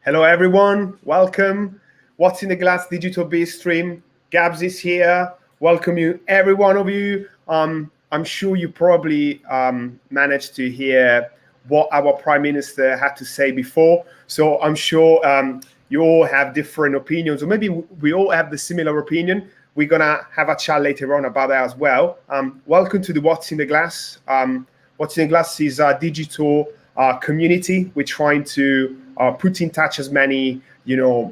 Hello, everyone. Welcome. What's in the Glass Digital Beast stream? Gabs is here. Welcome you, every one of you. I'm sure you probably managed to hear what our Prime Minister had to say before. So I'm sure you all have different opinions, or maybe we all have the similar opinion. We're going to have a chat later on about that as well. Welcome to the What's in the Glass. What's in the Glass is a digital community. We're trying to put in touch as many,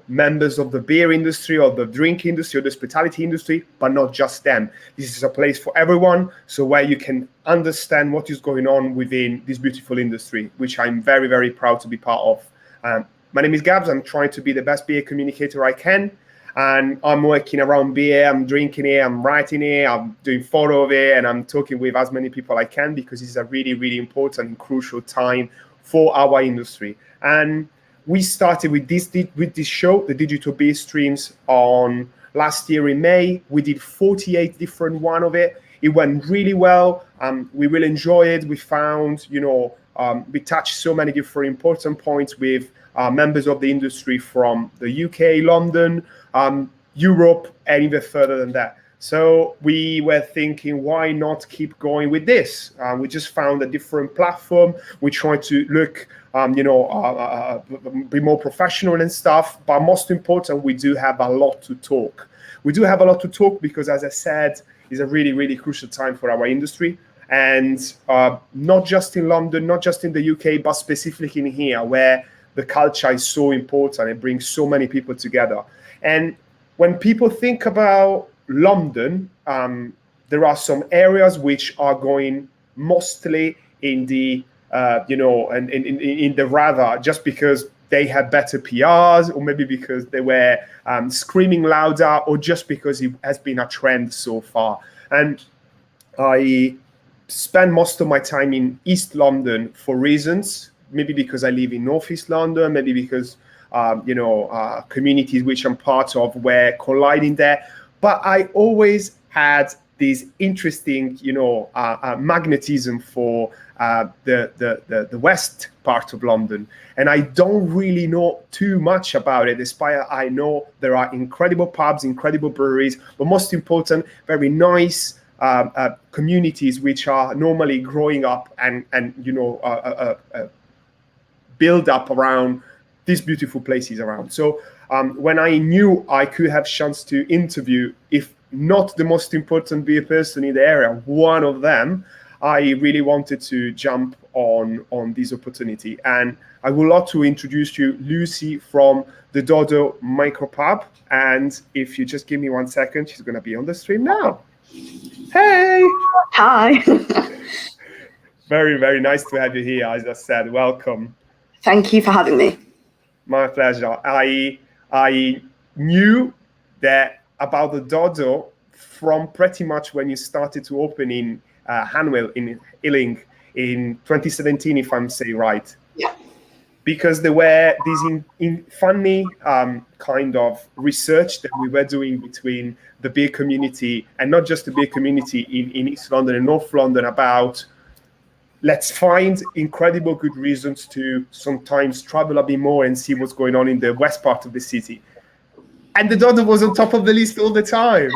members of the beer industry or the drink industry or the hospitality industry, but not just them. This is a place for everyone. So where you can understand what is going on within this beautiful industry, which I'm very, very proud to be part of. My name is Gabs. I'm trying to be the best beer communicator I can. And I'm working around beer, I'm drinking it, I'm writing it, I'm doing photo of it, and I'm talking with as many people I can because it's a really, really important and crucial time for our industry. And we started with this show, the Digital Beer Streams, on last year in May. We did 48 different one of it. It went really well. We really enjoyed it. We found, we touched so many different important points with members of the industry from the UK, London, Europe, and even further than that. So we were thinking, why not keep going with this? We just found a different platform. We tried to look, be more professional and stuff. But most important, we do have a lot to talk. We do have a lot to talk because, as I said, it's a really, really crucial time for our industry. And not just in London, not just in the UK, but specifically in here, where the culture is so important. It brings so many people together. And when people think about London, there are some areas which are going mostly in the, in the radar just because they had better PRs, or maybe because they were screaming louder, or just because it has been a trend so far. And I spend most of my time in East London for reasons, maybe because I live in Northeast London, maybe because communities which I'm part of were colliding there. But I always had this interesting, magnetism for the west part of London. And I don't really know too much about it, despite I know there are incredible pubs, incredible breweries, but most important, very nice communities which are normally growing up and build up around these beautiful places around. So when I knew I could have chance to interview, if not the most important beer person in the area, one of them, I really wanted to jump on this opportunity. And I would love to introduce you Lucy from the Dodo Micropub. And if you just give me 1 second, she's going to be on the stream now. Hey! Hi. Very, very nice to have you here. As I said, welcome. Thank you for having me. My pleasure. I knew that about the Dodo from pretty much when you started to open in Hanwell in Ealing in 2017, if I'm saying right. Yeah. Because there were these funny kind of research that we were doing between the beer community, and not just the beer community in East London and North London, about let's find incredible good reasons to sometimes travel a bit more and see what's going on in the west part of the city. And the Dodo was on top of the list all the time.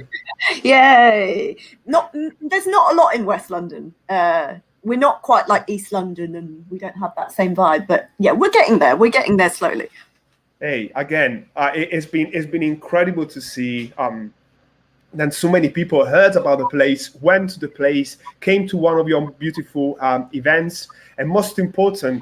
Yay! There's not a lot in West London. We're not quite like East London, and we don't have that same vibe. But yeah, we're getting there. We're getting there slowly. Hey, again, it's been incredible to see. Then so many people heard about the place, went to the place, came to one of your beautiful events, and most important,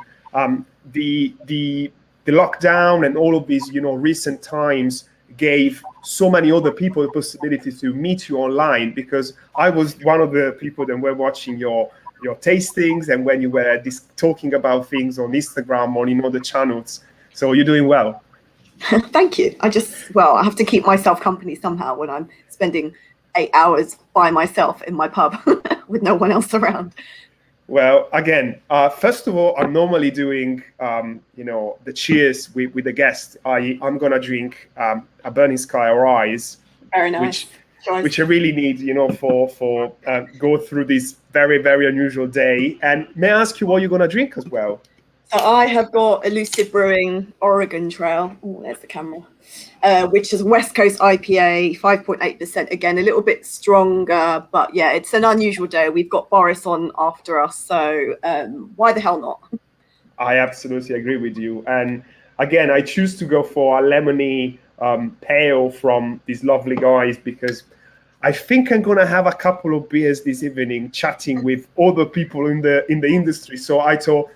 the lockdown and all of these recent times gave so many other people the possibility to meet you online, because I was one of the people that were watching your tastings and when you were talking about things on Instagram or in other channels. So you're doing well. Thank you. I have to keep myself company somehow when I'm spending 8 hours by myself in my pub with no one else around. Well, again, first of all, I'm normally doing, the cheers with the guest. I'm gonna drink a Burning Sky Rise, very nice, which I really need, for go through this very, very unusual day. And may I ask you what you're gonna drink as well? So I have got Elusive Brewing Oregon Trail. Oh, there's the camera. Which is West Coast IPA, 5.8%. Again, a little bit stronger, but yeah, it's an unusual day. We've got Boris on after us, so why the hell not? I absolutely agree with you. And again, I choose to go for a lemony pale from these lovely guys because I think I'm gonna have a couple of beers this evening, chatting with other people in the industry. So I thought,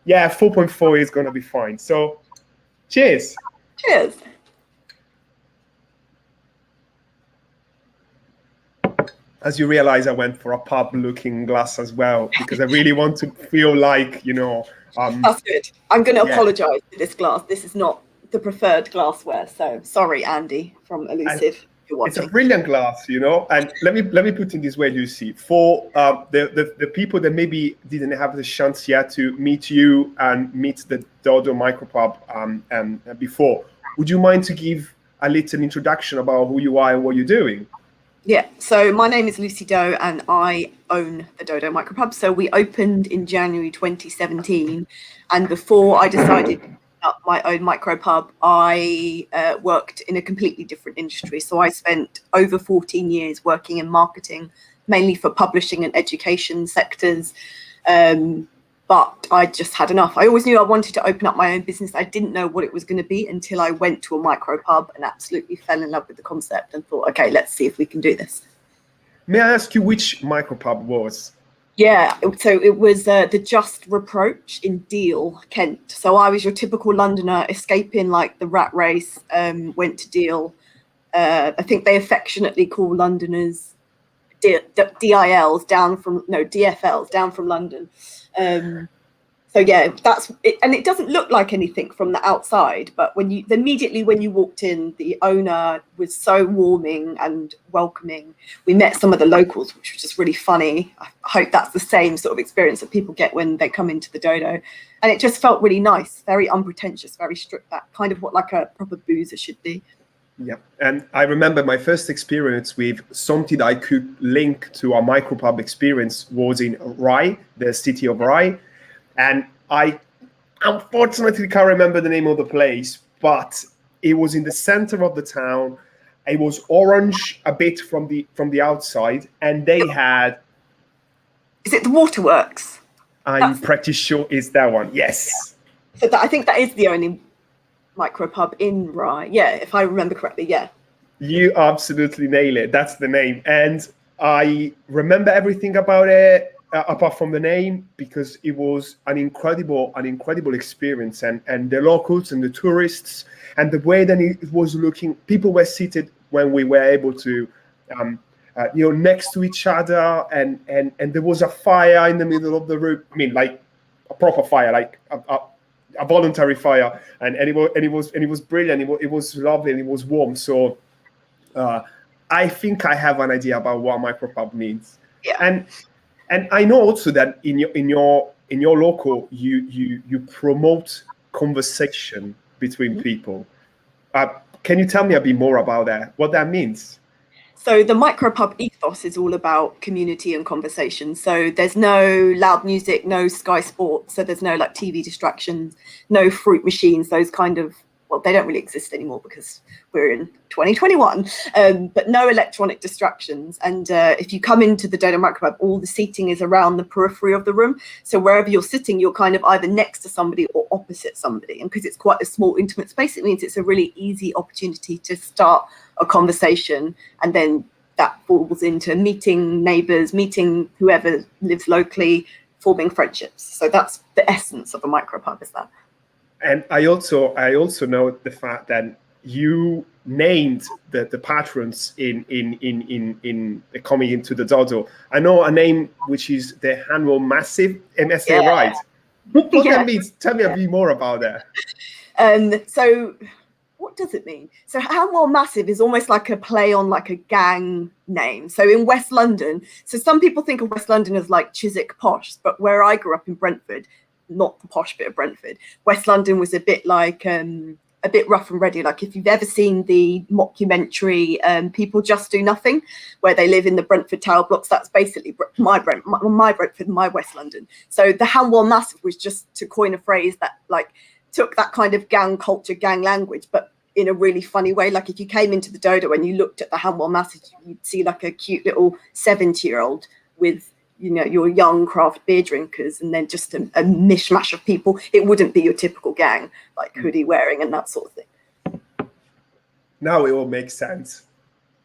yeah, 4.4 is gonna be fine. So, cheers. Cheers. As you realize, I went for a pub-looking glass as well because I really want to feel like, That's good. I'm going to apologise for this glass. This is not the preferred glassware. So sorry, Andy from Elusive. It's a brilliant glass, And let me put it this way, Lucy. For the people that maybe didn't have the chance yet to meet you and meet the Dodo Micropub before, would you mind to give a little introduction about who you are and what you're doing? Yeah, so my name is Lucy Doe and I own the Dodo Micropub. So we opened in January 2017. And before I decided to up my own micropub, I worked in a completely different industry. So I spent over 14 years working in marketing, mainly for publishing and education sectors. But I just had enough. I always knew I wanted to open up my own business. I didn't know what it was going to be until I went to a micropub and absolutely fell in love with the concept and thought, okay, let's see if we can do this. May I ask you which micropub was? Yeah, so it was the Just Reproach in Deal, Kent. So I was your typical Londoner escaping like the rat race, went to Deal. I think they affectionately call Londoners DILs DFLs down from London. So yeah, that's it, and it doesn't look like anything from the outside, but immediately when you walked in, the owner was so warming and welcoming. We met some of the locals, which was just really funny. I hope that's the same sort of experience that people get when they come into the Dodo, and it just felt really nice, very unpretentious, very stripped back, kind of what like a proper boozer should be. Yeah, and I remember my first experience with something that I could link to a micropub experience was in Rye, the city of Rye. And I unfortunately can't remember the name of the place, but it was in the center of the town. It was orange a bit from the outside, and they had... Is it the Waterworks? I'm pretty sure it's that one, yes. Yeah. So I think that is the only micropub in Rye. Yeah, if I remember correctly, yeah. You absolutely nail it. That's the name. And I remember everything about it, apart from the name, because it was an incredible experience. And the locals and the tourists and the way that it was looking, people were seated when we were able to, next to each other. And there was a fire in the middle of the room. I mean, like a proper fire, like a voluntary fire, and it was brilliant. It was lovely and it was warm. So I think I have an idea about what micropub means. Yeah. And I know also that in your local you promote conversation between people. Can you tell me a bit more about that? What that means? So the micropub ethos is all about community and conversation. So there's no loud music, no Sky Sports. So there's no like TV distractions, no fruit machines, those kind of, well, they don't really exist anymore because we're in 2021, but no electronic distractions. And if you come into the Dodo Micropub, all the seating is around the periphery of the room. So wherever you're sitting, you're kind of either next to somebody or opposite somebody. And because it's quite a small, intimate space, it means it's a really easy opportunity to start a conversation, and then that falls into meeting neighbors, meeting whoever lives locally, forming friendships. So that's the essence of a micropub, is that. And I also know the fact that you named the patrons in coming into the Dodo. I know a name which is the Hanwell Massive, MSA, yeah. Right? What that means? Tell me a bit more about that. So what does it mean? So Hanwell Massive is almost like a play on like a gang name. So in West London, so some people think of West London as like Chiswick posh, but where I grew up in Brentford, not the posh bit of Brentford, West London was a bit like a a bit rough and ready. Like if you've ever seen the mockumentary People Just Do Nothing, where they live in the Brentford Tower blocks, that's basically my Brentford, my West London. So the Hanwell Massive was just, to coin a phrase, that like took that kind of gang culture, gang language, but in a really funny way. Like if you came into the Dodo and you looked at the Hanwell Massive, you'd see like a cute little 70-year-old with, you know, your young craft beer drinkers, and then just a mishmash of people. It wouldn't be your typical gang, like hoodie wearing and that sort of thing. Now it all makes sense.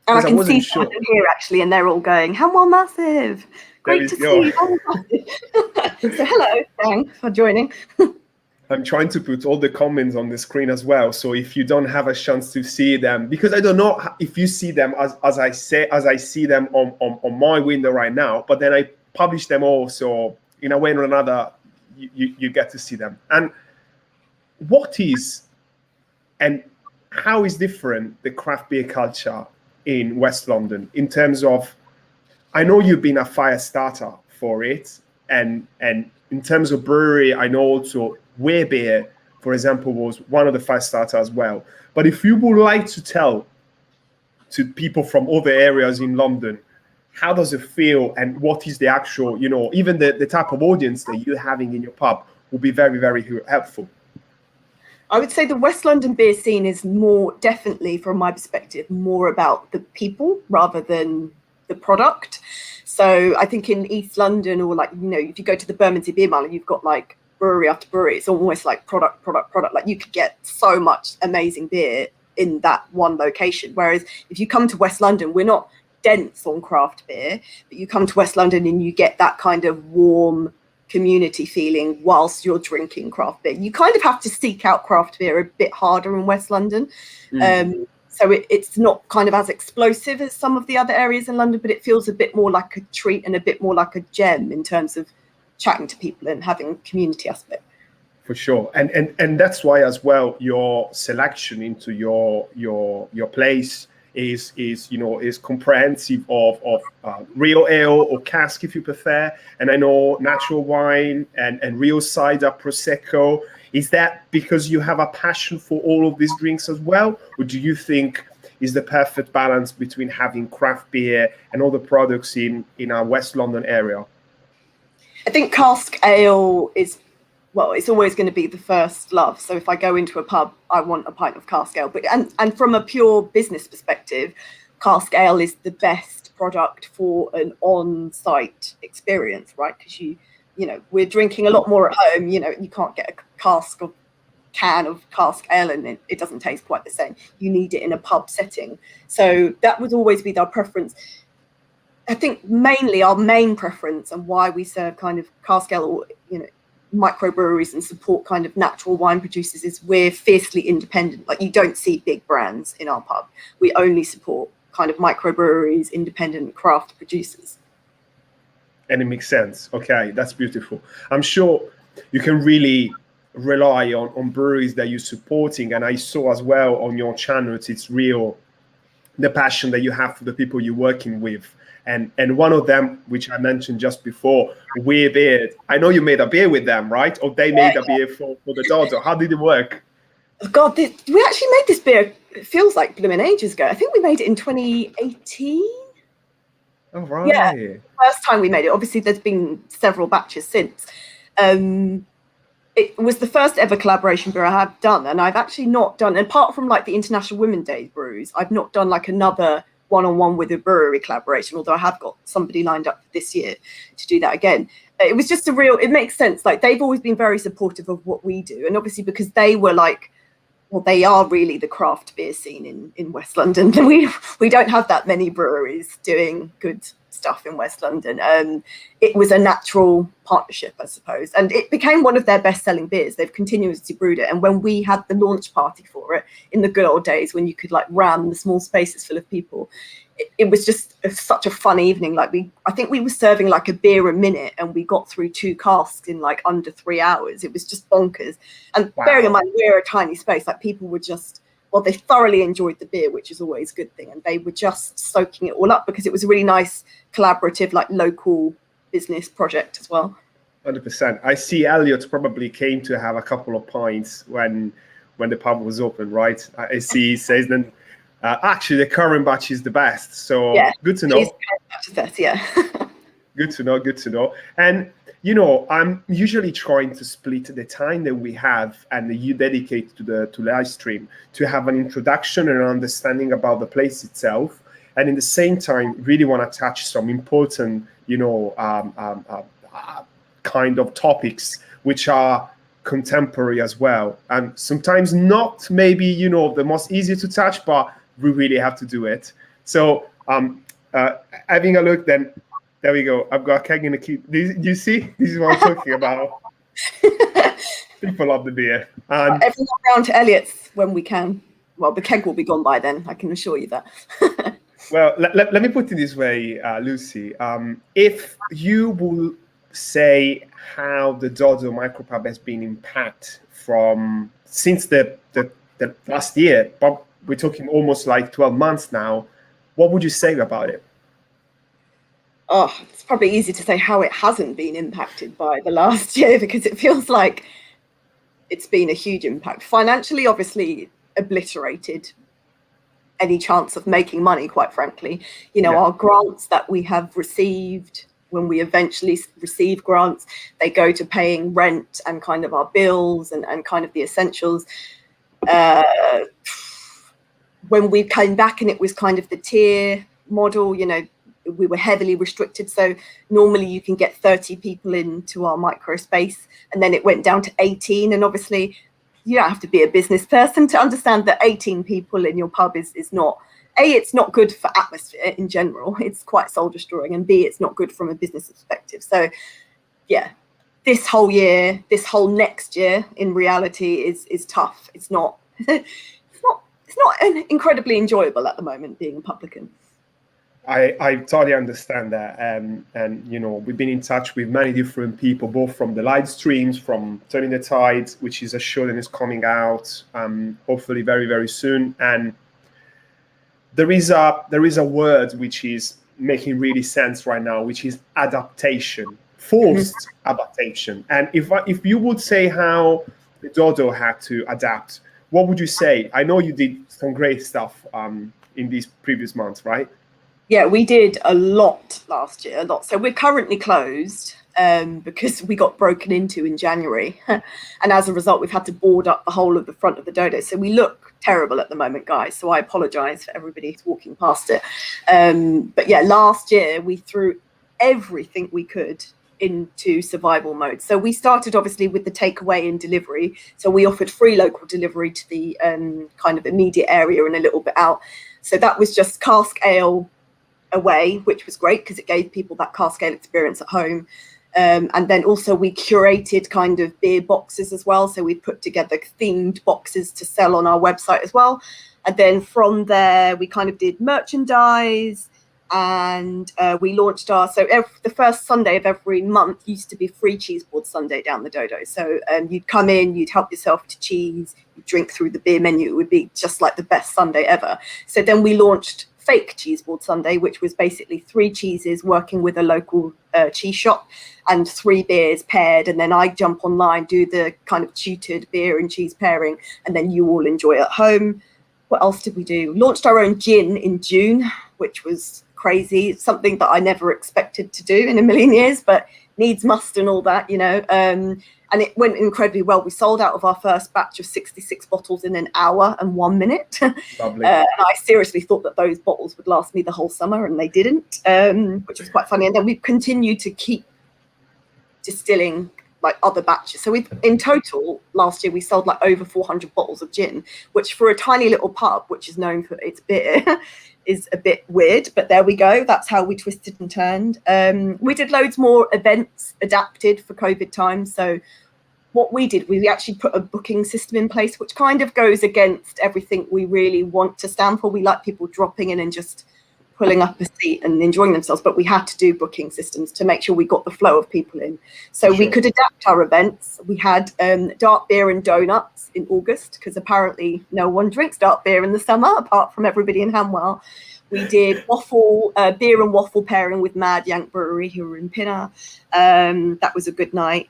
And I can see someone here actually, and they're all going, Hanwell Massive, great to see you. So hello, thanks for joining. I'm trying to put all the comments on the screen as well. So if you don't have a chance to see them, because I don't know if you see them as I see them on my window right now, but then I publish them all. So in a way or another, you get to see them. And what is and how is different the craft beer culture in West London in terms of, I know you've been a fire starter for it, and in terms of brewery, I know also Where Beer, for example, was one of the fire starters as well. But if you would like to tell to people from other areas in London, how does it feel, and what is the actual, you know, even the type of audience that you're having in your pub will be very, very helpful. I would say the West London beer scene is more, definitely from my perspective, more about the people rather than the product. So I think in East London, or like, you know, if you go to the Bermondsey Beer Mile, you've got like brewery after brewery. It's almost like product. Like you could get so much amazing beer in that one location. Whereas if you come to West London, we're not dense on craft beer, but you come to West London and you get that kind of warm community feeling whilst you're drinking craft beer. You kind of have to seek out craft beer a bit harder in West London. So it's not kind of as explosive as some of the other areas in London, but it feels a bit more like a treat and a bit more like a gem in terms of chatting to people and having a community aspect. For sure. And that's why as well your selection into your place is comprehensive of real ale or cask if you prefer, and I know natural wine and real cider, prosecco. Is that because you have a passion for all of these drinks as well, or do you think is the perfect balance between having craft beer and all the products in our West London area? I think cask ale is, well, it's always going to be the first love. So if I go into a pub, I want a pint of cask ale. But and from a pure business perspective, cask ale is the best product for an on-site experience, right? Because you know, we're drinking a lot more at home. You know, you can't get a can of cask ale and it doesn't taste quite the same. You need it in a pub setting. So that would always be our preference. I think mainly our main preference and why we serve kind of cask ale or, you know, microbreweries and support kind of natural wine producers is we're fiercely independent. Like you don't see big brands in our pub. We only support kind of microbreweries, independent craft producers. And it makes sense. Okay, that's beautiful. I'm sure you can really rely on breweries that you're supporting. And I saw as well on your channel, it's real, the passion that you have for the people you're working with. And one of them, which I mentioned just before, Where Beer, I know you made a beer with them, right? Or they made a beer for the Dodo. How did it work? God, we actually made this beer, it feels like blooming ages ago. I think we made it in 2018. Oh, right. Yeah, first time we made it. Obviously, there's been several batches since. It was the first ever collaboration beer I have done, and I've actually not done, apart from like the International Women's Day brews, I've not done like another one-on-one with a brewery collaboration, although I have got somebody lined up this year to do that again. It was just it makes sense. Like they've always been very supportive of what we do, and obviously because they were like, well, they are really the craft beer scene in West London. We don't have that many breweries doing good stuff in West London. It was a natural partnership, I suppose, and it became one of their best-selling beers. They've continuously brewed it, and when we had the launch party for it in the good old days when you could like ram the small spaces full of people, it was just such a fun evening. Like I think we were serving like a beer a minute, and we got through 2 casks in like under 3 hours. It was just bonkers. And wow. Bearing in mind we're a tiny space, like people were just, well, they thoroughly enjoyed the beer, which is always a good thing, and they were just soaking it all up because it was a really nice collaborative, like local business project as well. 100%. I see Elliot probably came to have a couple of pints when when the pub was open, right? I see he says then actually the current batch is the best. So Yeah, good to know. Yeah. Good to know. Good to know. And you know, I'm usually trying to split the time that we have and that you dedicate to live stream to have an introduction and an understanding about the place itself, and in the same time, really want to touch some important, you know, kind of topics which are contemporary as well, and sometimes not maybe, you know, the most easy to touch, but we really have to do it. So having a look then. There we go. I've got a keg in the key. You see? This is what I'm talking about. People love the beer. And everyone round to Elliot's when we can. Well, the keg will be gone by then, I can assure you that. well, let me put it this way, Lucy. If you will say how the Dodo Micropub has been impacted from since the last year, but we're talking almost like 12 months now, what would you say about it? Oh, it's probably easy to say how it hasn't been impacted by the last year, because it feels like it's been a huge impact. Financially, obviously, obliterated any chance of making money, quite frankly. You know, our grants that we have received, when we eventually receive grants, they go to paying rent and kind of our bills and kind of the essentials. When we came back and it was kind of the tier model, you know, we were heavily restricted. So normally you can get 30 people into our micro space, and then it went down to 18. And obviously you don't have to be a business person to understand that 18 people in your pub is not, A, it's not good for atmosphere in general. It's quite soul destroying. And B, it's not good from a business perspective. So yeah, this whole year, this whole next year in reality is tough. It's not, it's not incredibly enjoyable at the moment being a publican. I totally understand that, and you know, we've been in touch with many different people, both from the live streams, from Turning the Tide, which is a show that is coming out hopefully very, very soon. And there is a word which is making really sense right now, which is adaptation, forced adaptation. And if you would say how the Dodo had to adapt, what would you say? I know you did some great stuff in these previous months, right? Yeah, we did a lot last year, a lot. So we're currently closed because we got broken into in January. And as a result, we've had to board up the whole of the front of the Dodo. So we look terrible at the moment, guys. So I apologize for everybody who's walking past it. But yeah, last year we threw everything we could into survival mode. So we started obviously with the takeaway and delivery. So we offered free local delivery to the kind of immediate area and a little bit out. So that was just cask ale away, which was great because it gave people that cask ale experience at home. And then also we curated kind of beer boxes as well. So we put together themed boxes to sell on our website as well. And then from there, we kind of did merchandise, and we launched the first Sunday of every month used to be free cheese board Sunday down the Dodo. So you'd come in, you'd help yourself to cheese, you'd drink through the beer menu. It would be just like the best Sunday ever. So then we launched fake cheese board Sunday, which was basically 3 cheeses working with a local cheese shop and 3 beers paired, and then I jump online, do the kind of tutored beer and cheese pairing, and then you all enjoy it at home. What else did we do? Launched our own gin in June, which was crazy. It's something that I never expected to do in a million years, but needs must and all that, you know. And it went incredibly well. We sold out of our first batch of 66 bottles in an hour and 1 minute. Lovely. And I seriously thought that those bottles would last me the whole summer, and they didn't, which was quite funny. And then we've continued to keep distilling like other batches. So in total last year we sold like over 400 bottles of gin, which for a tiny little pub which is known for its beer is a bit weird, but there we go. That's how we twisted and turned. We did loads more events adapted for COVID times. So what we did, we actually put a booking system in place, which kind of goes against everything we really want to stand for. We like people dropping in and just pulling up a seat and enjoying themselves, but we had to do booking systems to make sure we got the flow of people in. So sure, we could adapt our events. We had dark beer and donuts in August, because apparently no one drinks dark beer in the summer apart from everybody in Hanwell. We did waffle, beer and waffle pairing with Mad Yank Brewery, who were in Pinner. That was a good night.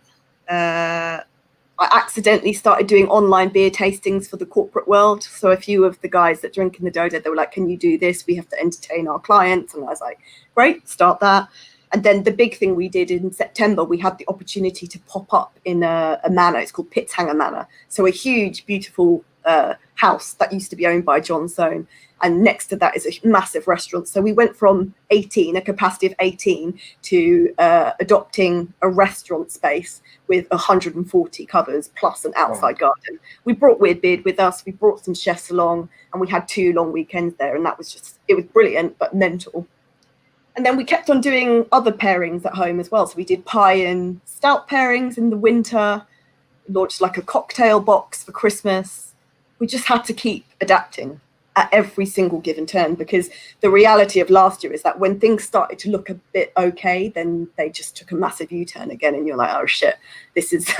I accidentally started doing online beer tastings for the corporate world. So a few of the guys that drink in the Dodo, they were like, can you do this? We have to entertain our clients. And I was like, great, start that. And then the big thing we did in September, we had the opportunity to pop up in a manor. It's called Pitshanger Manor. So a huge, beautiful house that used to be owned by John Soane. And next to that is a massive restaurant. So we went from a capacity of 18, to adopting a restaurant space with 140 covers plus an outside garden. We brought Weird Beard with us. We brought some chefs along, and we had 2 long weekends there. And that was just, it was brilliant, but mental. And then we kept on doing other pairings at home as well. So we did pie and stout pairings in the winter, launched like a cocktail box for Christmas. We just had to keep adapting at every single given turn, because the reality of last year is that when things started to look a bit okay, then they just took a massive U-turn again, and you're like, oh shit, this is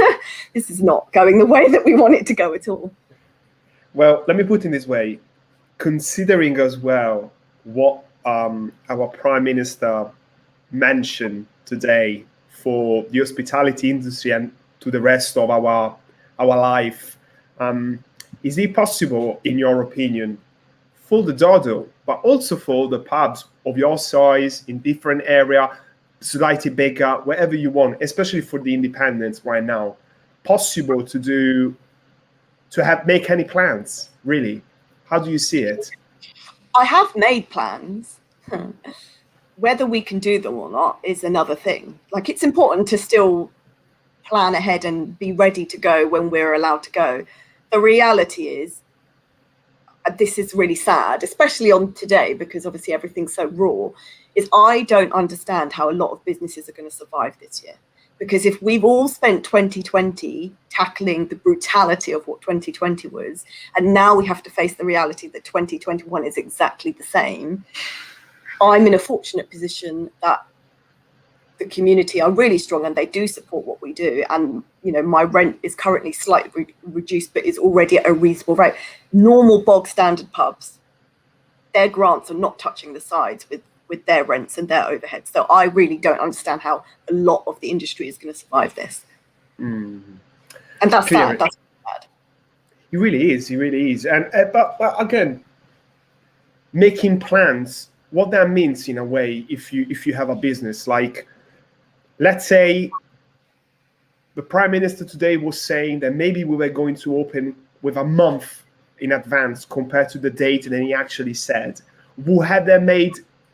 this is not going the way that we want it to go at all. Well, let me put it this way, considering as well what our Prime Minister mentioned today for the hospitality industry and to the rest of our life, is it possible, in your opinion, for the Dodo, but also for the pubs of your size in different area, slightly bigger, wherever you want, especially for the independents right now, possible to make any plans, really? How do you see it? I have made plans. Whether we can do them or not is another thing. Like, it's important to still plan ahead and be ready to go when we're allowed to go. The reality is, this is really sad, especially on today, because obviously everything's so raw, is I don't understand how a lot of businesses are going to survive this year. Because if we've all spent 2020 tackling the brutality of what 2020 was, and now we have to face the reality that 2021 is exactly the same, I'm in a fortunate position that the community are really strong and they do support what we do. And, you know, my rent is currently slightly reduced, but is already at a reasonable rate. Normal bog standard pubs, their grants are not touching the sides with their rents and their overheads. So I really don't understand how a lot of the industry is going to survive this. And that's sad. That's bad. It really is. It really is. And but again, making plans, what that means in a way, if you have a business, like, let's say the Prime Minister today was saying that maybe we were going to open with a month in advance compared to the date that he actually said. Had that made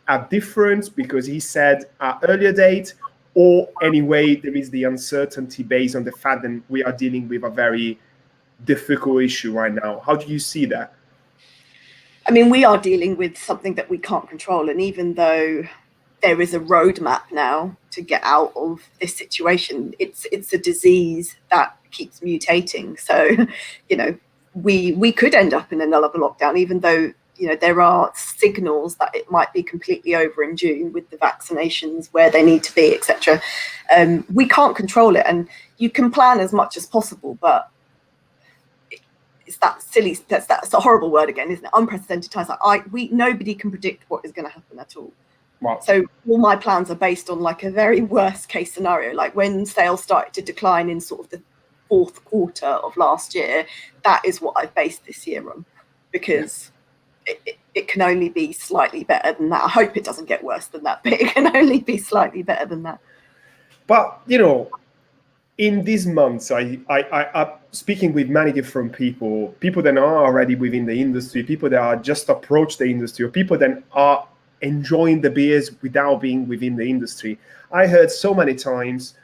a difference because he said an earlier date, or anyway, there is the uncertainty based on the fact that we are dealing with a very difficult issue right now? How do you see that? I mean, we are dealing with something that we can't control. And even though there is a roadmap now to get out of this situation, it's a disease that keeps mutating. So, you know, we could end up in another lockdown, even though, you know, there are signals that it might be completely over in June with the vaccinations where they need to be, etc. We can't control it, and you can plan as much as possible, but it's that silly, that's a horrible word again, isn't it? Unprecedented times. Like nobody can predict what is going to happen at all. Wow. So all my plans are based on like a very worst case scenario. Like when sales started to decline in sort of the fourth quarter of last year, that is what I've based this year on, because it can only be slightly better than that. I hope it doesn't get worse than that, but it can only be slightly better than that. But, you know, in these months, I'm speaking with many different people that are already within the industry, people that are just approached the industry, or people that are enjoying the beers without being within the industry. I heard so many times,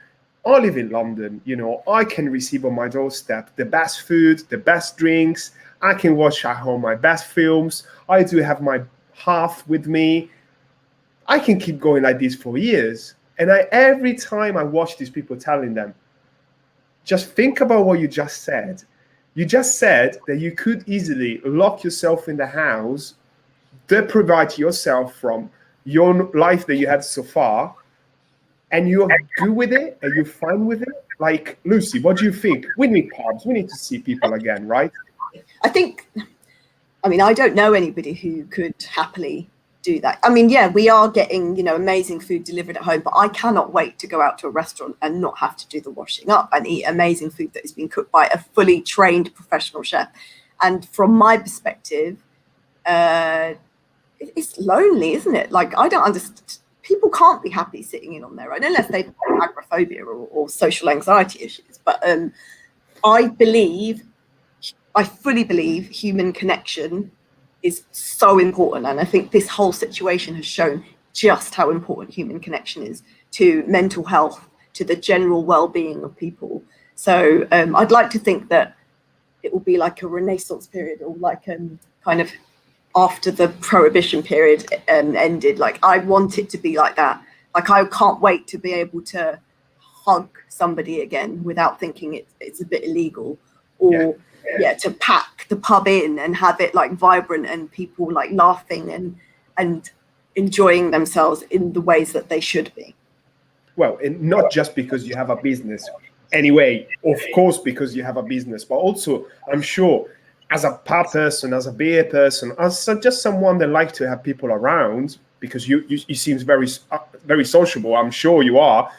I live in London, you know, I can receive on my doorstep the best food, the best drinks, I can watch at home my best films, I do have my hearth with me, I can keep going like this for years. And every time I watch these people telling them, just think about what you just said. You just said that you could easily lock yourself in the house, deprive yourself from your life that you had so far, and you're good with it, and you're fine with it. Like, Lucy, what do you think? We need pubs. We need to see people again, right? I think, I mean, I don't know anybody who could happily do that. I mean, yeah, we are getting, you know, amazing food delivered at home, but I cannot wait to go out to a restaurant and not have to do the washing up and eat amazing food that has been cooked by a fully trained professional chef. And from my perspective, it's lonely, isn't it? Like, I don't understand. People can't be happy sitting in on their own unless they've got agoraphobia or social anxiety issues. But I fully believe human connection is so important. And I think this whole situation has shown just how important human connection is to mental health, to the general well-being of people. So I'd like to think that it will be like a Renaissance period, or like kind of after the Prohibition period ended. Like, I want it to be like that. Like, I can't wait to be able to hug somebody again without thinking it's a bit illegal, or to pack the pub in and have it like vibrant and people like laughing and enjoying themselves in the ways that they should be. Well, and not just because you have a business. Anyway, of course, because you have a business, but also, I'm sure, as a pub person, as a beer person, as just someone that likes to have people around, because you seem very sociable, I'm sure you are.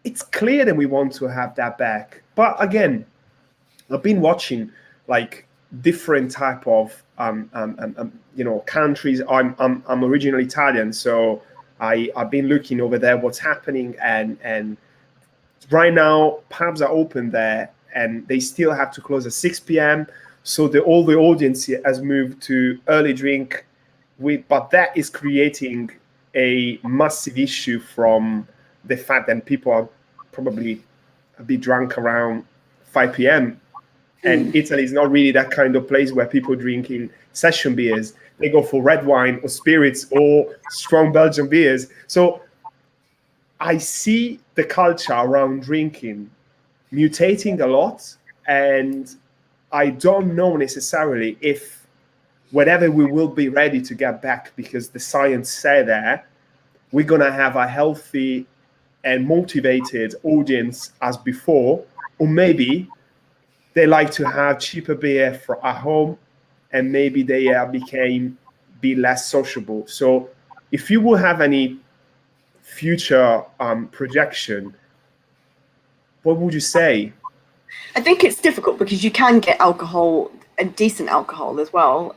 It's clear that we want to have that back. But again, I've been watching like different type of countries. I'm originally Italian, so I've been looking over there what's happening, and right now pubs are open there, and they still have to close at 6 p.m. So all the audience has moved to early drink, but that is creating a massive issue from the fact that people are probably a bit drunk around 5 p.m. And Italy is not really that kind of place where people drinking session beers. They go for red wine or spirits or strong Belgian beers. So I see the culture around drinking mutating a lot, and I don't know necessarily if whenever we will be ready to get back, because the science said that we're going to have a healthy and motivated audience as before, or maybe they like to have cheaper beer at home, and maybe they be less sociable. So if you will have any future projection, what would you say? I think it's difficult because you can get alcohol, and decent alcohol as well,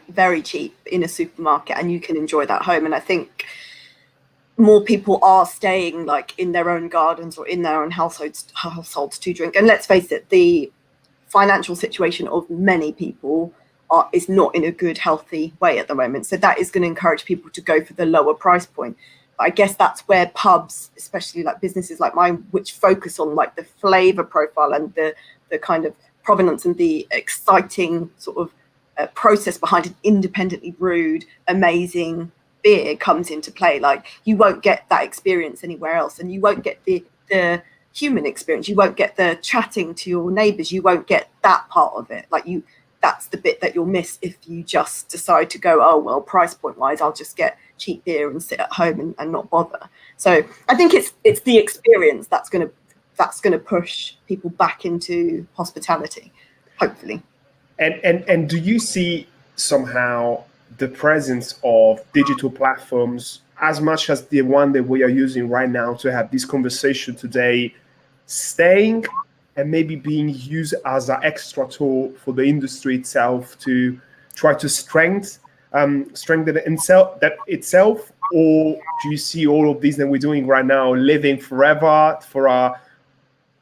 very cheap in a supermarket, and you can enjoy that home. And I think more people are staying like in their own gardens or in their own households to drink. And let's face it, the financial situation of many people is not in a good, healthy way at the moment. So that is going to encourage people to go for the lower price point. But I guess that's where pubs, especially like businesses like mine, which focus on like the flavor profile and the kind of provenance and the exciting sort of process behind an independently brewed, amazing beer comes into play. Like, you won't get that experience anywhere else, and you won't get the human experience. You won't get the chatting to your neighbors. You won't get that part of it. Like, that's the bit that you'll miss if you just decide to go, oh, well, price point wise, I'll just get cheap beer and sit at home and not bother. So I think it's the experience that's going to push people back into hospitality, hopefully. And do you see somehow the presence of digital platforms, as much as the one that we are using right now to have this conversation today, staying and maybe being used as an extra tool for the industry itself to try to strengthen itself? Or do you see all of these that we're doing right now living forever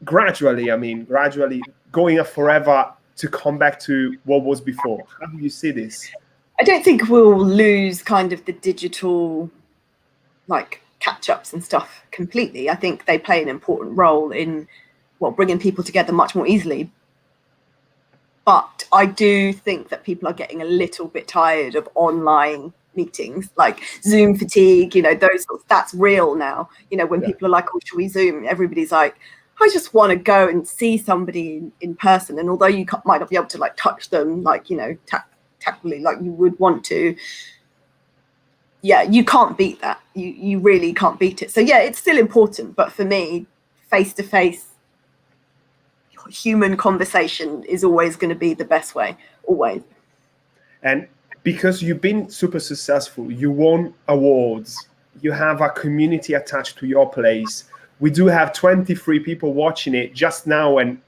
gradually going up forever to come back to what was before? How do you see this? I don't think we'll lose kind of the digital like catch-ups and stuff completely. I think they play an important role in bringing people together much more easily. But I do think that people are getting a little bit tired of online meetings, like Zoom fatigue, that's real now. When people are like, oh, should we Zoom? Everybody's like, I just want to go and see somebody in person. And although you might not be able to like touch them, like, tactfully, like you would want to, you can't beat that. You really can't beat it. So yeah, it's still important. But for me, face-to-face human conversation is always going to be the best way, always. And because you've been super successful, you won awards, you have a community attached to your place. We do have 23 people watching it just now, and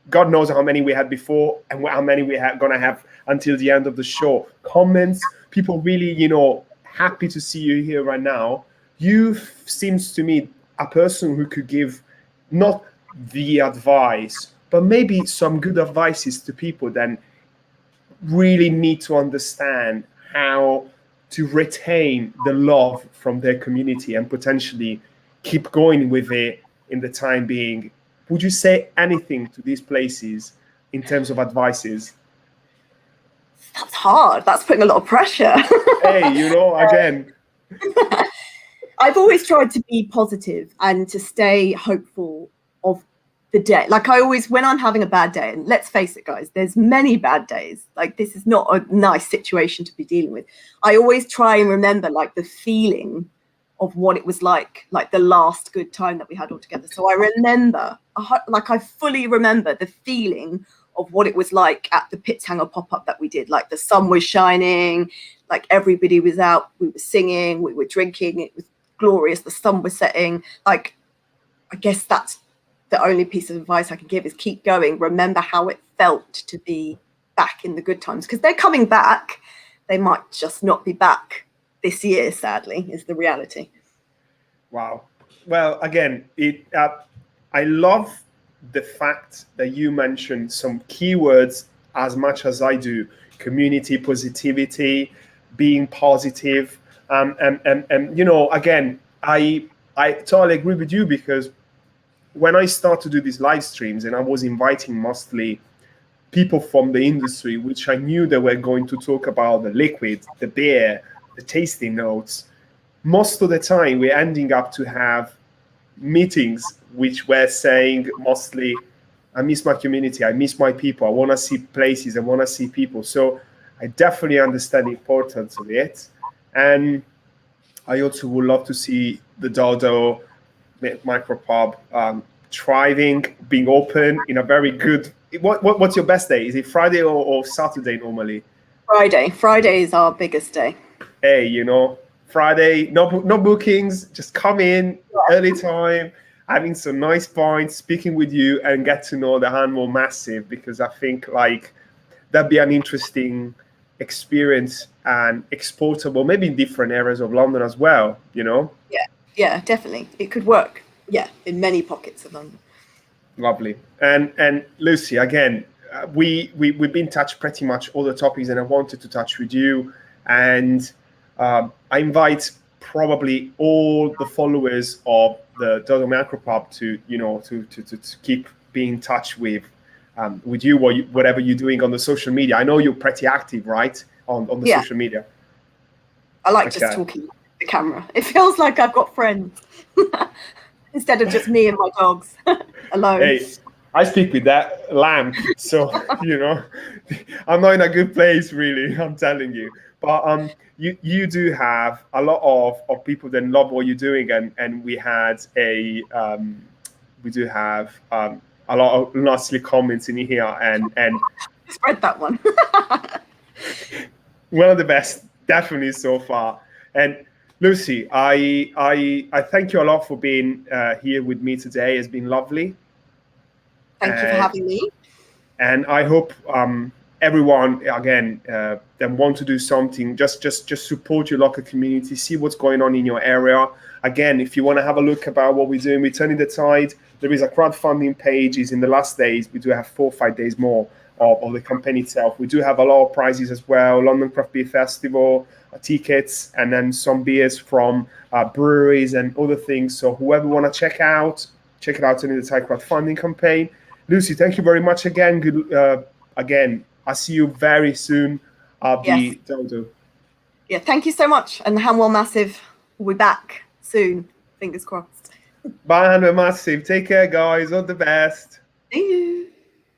God knows how many we had before and how many we are going to have until the end of the show. Comments, people really, happy to see you here right now. You seems to me a person who could give not the advice, but maybe some good advices to people that really need to understand how to retain the love from their community and potentially keep going with it in the time being. Would you say anything to these places in terms of advices? That's hard. That's putting a lot of pressure. Hey, again. I've always tried to be positive and to stay hopeful of the day. Like I always, when I'm having a bad day, and let's face it, guys, there's many bad days. Like this is not a nice situation to be dealing with. I always try and remember like the feeling of what it was like the last good time that we had all together. So I remember, like I fully remember the feeling of what it was like at the Pits Hanger pop-up that we did. Like the sun was shining, like everybody was out, we were singing, we were drinking, it was glorious, the sun was setting. Like, I guess that's the only piece of advice I can give is keep going. Remember how it felt to be back in the good times, because they're coming back. They might just not be back this year, sadly, is the reality. Wow. Well, again, I love the fact that you mentioned some keywords as much as I do: community, positivity, being positive. And again, I totally agree with you, because when I started to do these live streams and I was inviting mostly people from the industry, which I knew they were going to talk about the liquid, the beer, the tasting notes, most of the time we're ending up to have meetings which were saying mostly, I miss my community, I miss my people, I want to see places, I want to see people. So I definitely understand the importance of it. And I also would love to see the Dodo Micropub thriving, being open in a very good... What's your best day? Is it Friday or Saturday normally? Friday. Friday is our biggest day. Hey, Friday, no bookings, just come in early time, having some nice pints, speaking with you, and get to know the Hanwell Massive, because I think like that'd be an interesting experience and exportable, maybe in different areas of London as well, Yeah, definitely. It could work, in many pockets of London. Lovely. And Lucy, again, we've been touched pretty much all the topics, and I wanted to touch with you. And I invite probably all the followers of the Dodo Micropub to keep being in touch with you, or whatever you're doing on the social media. I know you're pretty active, right, on the social media. I like just talking to the camera. It feels like I've got friends instead of just me and my dogs alone. Hey, I speak with that lamp, so I'm not in a good place, really. I'm telling you. But you do have a lot of people that love what you're doing, and we do have a lot of nasty comments in here, and spread that one. one of the best, definitely so far. And Lucy, I thank you a lot for being here with me today. It's been lovely. Thank you for having me. And I hope everyone, again, that want to do something, just support your local community, see what's going on in your area. Again, if you want to have a look about what we're doing, Returning the Tide, there is a crowdfunding page. Is in the last days. We do have 4 or 5 days more of the campaign itself. We do have a lot of prizes as well: London Craft Beer Festival tickets, and then some beers from breweries and other things. So whoever want to check it out, Returning the Tide crowdfunding campaign. Lucy, thank you very much again. Good again. I'll see you very soon at the Dodo. Yeah, thank you so much. And the Hanwell Massive will be back soon. Fingers crossed. Bye, Hanwell Massive. Take care, guys. All the best. See you.